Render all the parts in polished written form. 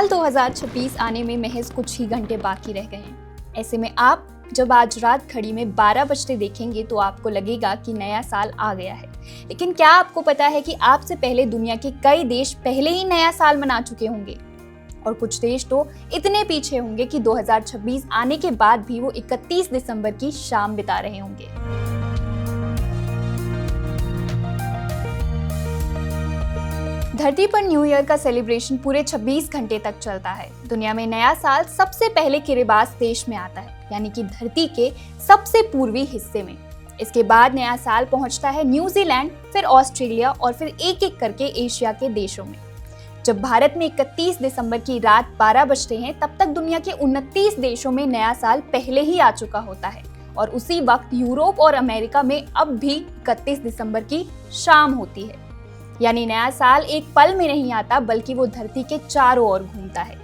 साल 2026 आने में महज कुछ ही घंटे बाकी रह गए हैं। ऐसे में आप जब आज रात घड़ी में 12 बजते देखेंगे तो आपको लगेगा कि नया साल आ गया है। लेकिन क्या आपको पता है कि आपसे पहले दुनिया के कई देश पहले ही नया साल मना चुके होंगे और कुछ देश तो इतने पीछे होंगे कि 2026 आने के बाद भी वो 31 दिसंबर की शाम बिता रहे होंगे। धरती पर न्यू ईयर का सेलिब्रेशन पूरे 26 घंटे तक चलता है। दुनिया में नया साल सबसे पहले किरिबास देश में आता है, यानी कि धरती के सबसे पूर्वी हिस्से में। इसके बाद नया साल पहुंचता है न्यूजीलैंड, फिर ऑस्ट्रेलिया और फिर एक एक करके एशिया के देशों में। जब भारत में 31 दिसंबर की रात 12 बजते हैं, तब तक दुनिया के 29 देशों में नया साल पहले ही आ चुका होता है और उसी वक्त यूरोप और अमेरिका में अब भी 31 दिसंबर की शाम होती है। यानी नया साल एक पल में नहीं आता, बल्कि वो धरती के चारों ओर घूमता है।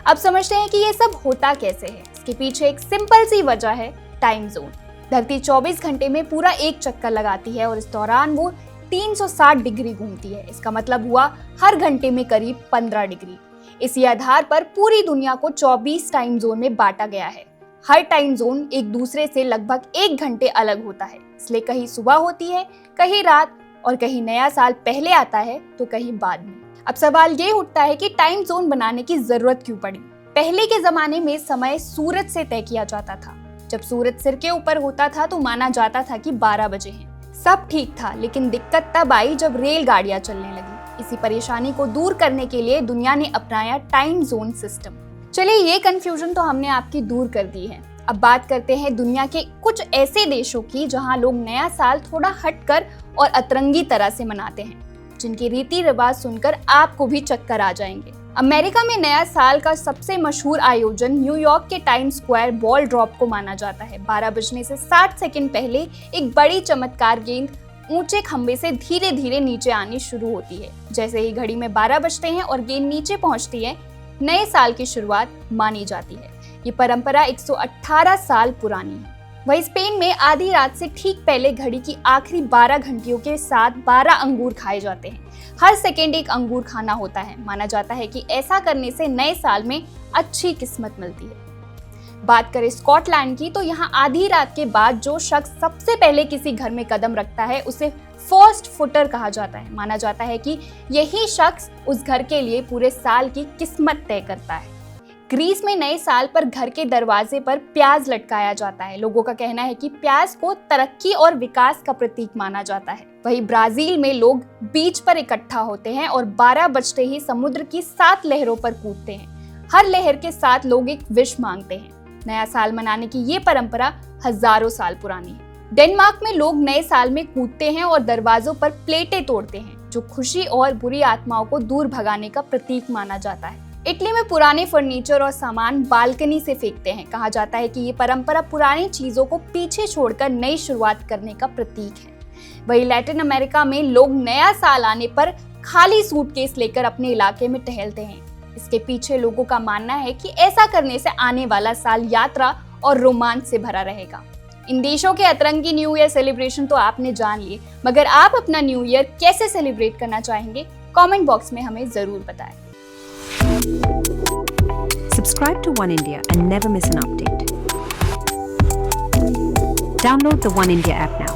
अब समझते हैं कि ये सब होता कैसे है। इसके पीछे एक सिंपल सी वजह है, टाइम जोन। धरती 24 घंटे में पूरा एक चक्कर लगाती है और इस दौरान वो 360 डिग्री घूमती है। इसका मतलब हुआ हर घंटे में करीब 15 डिग्री। इसी आधार पर पूरी दुनिया को 24 टाइम जोन में बांटा गया है। हर टाइम जोन एक दूसरे से लगभग 1 घंटे अलग होता है, इसलिए कहीं सुबह होती है, कहीं रात, और कहीं नया साल पहले आता है तो कहीं बाद में। अब सवाल ये उठता है कि टाइम जोन बनाने की जरूरत क्यों पड़ी। पहले के जमाने में समय सूरज से तय किया जाता था। जब सूरज सिर के ऊपर होता था तो माना जाता था कि 12 बजे हैं। सब ठीक था, लेकिन दिक्कत तब आई जब रेलगाड़ियां चलने लगी। इसी परेशानी को दूर करने के लिए दुनिया ने अपनाया टाइम जोन सिस्टम। चलिए, ये कंफ्यूजन तो हमने आपकी दूर कर दी है। अब बात करते हैं दुनिया के कुछ ऐसे देशों की जहां लोग नया साल थोड़ा हटकर और अतरंगी तरह से मनाते हैं, जिनके रीति रिवाज सुनकर आपको भी चक्कर आ जाएंगे। अमेरिका में नया साल का सबसे मशहूर आयोजन न्यूयॉर्क के टाइम स्क्वायर बॉल ड्रॉप को माना जाता है। 12 बजने से 60 सेकंड पहले एक बड़ी चमत्कार गेंद ऊंचे खंबे से धीरे धीरे नीचे आनी शुरू होती है। जैसे ही घड़ी में 12 बजते हैं और गेंद नीचे पहुंचती है, नए साल की शुरुआत मानी जाती है। ये परंपरा 118 साल पुरानी है। वही स्पेन में आधी रात से ठीक पहले घड़ी की आखिरी 12 घंटियों के साथ 12 अंगूर खाए जाते हैं। हर सेकेंड एक अंगूर खाना होता है। माना जाता है कि ऐसा करने से नए साल में अच्छी किस्मत मिलती है। बात करें स्कॉटलैंड की, तो यहाँ आधी रात के बाद जो शख्स सबसे पहले किसी घर में कदम रखता है उसे फर्स्ट फुटर कहा जाता है। माना जाता है कि यही शख्स उस घर के लिए पूरे साल की किस्मत तय करता है। ग्रीस में नए साल पर घर के दरवाजे पर प्याज लटकाया जाता है। लोगों का कहना है कि प्याज को तरक्की और विकास का प्रतीक माना जाता है। वहीं ब्राजील में लोग बीच पर इकट्ठा होते हैं और 12 बजते ही समुद्र की 7 लहरों पर कूदते हैं। हर लहर के साथ लोग एक विश मांगते हैं। नया साल मनाने की ये परंपरा हजारों साल पुरानी है। डेनमार्क में लोग नए साल में कूदते हैं और दरवाजों पर प्लेटें तोड़ते हैं, जो खुशी और बुरी आत्माओं को दूर भगाने का प्रतीक माना जाता है। इटली में पुराने फर्नीचर और सामान बालकनी से फेंकते हैं। कहा जाता है कि ये परंपरा पुरानी चीजों को पीछे छोड़कर नई शुरुआत करने का प्रतीक है। वहीं लैटिन अमेरिका में लोग नया साल आने पर खाली सूटकेस लेकर अपने इलाके में टहलते हैं। इसके पीछे लोगों का मानना है कि ऐसा करने से आने वाला साल यात्रा और रोमांच से भरा रहेगा। इन देशों के अतरंगी न्यू ईयर सेलिब्रेशन तो आपने जान लिए, मगर आप अपना न्यू ईयर कैसे सेलिब्रेट करना चाहेंगे, कमेंट बॉक्स में हमें जरूर बताएं। Subscribe to One India and never miss an update. Download the One India app now.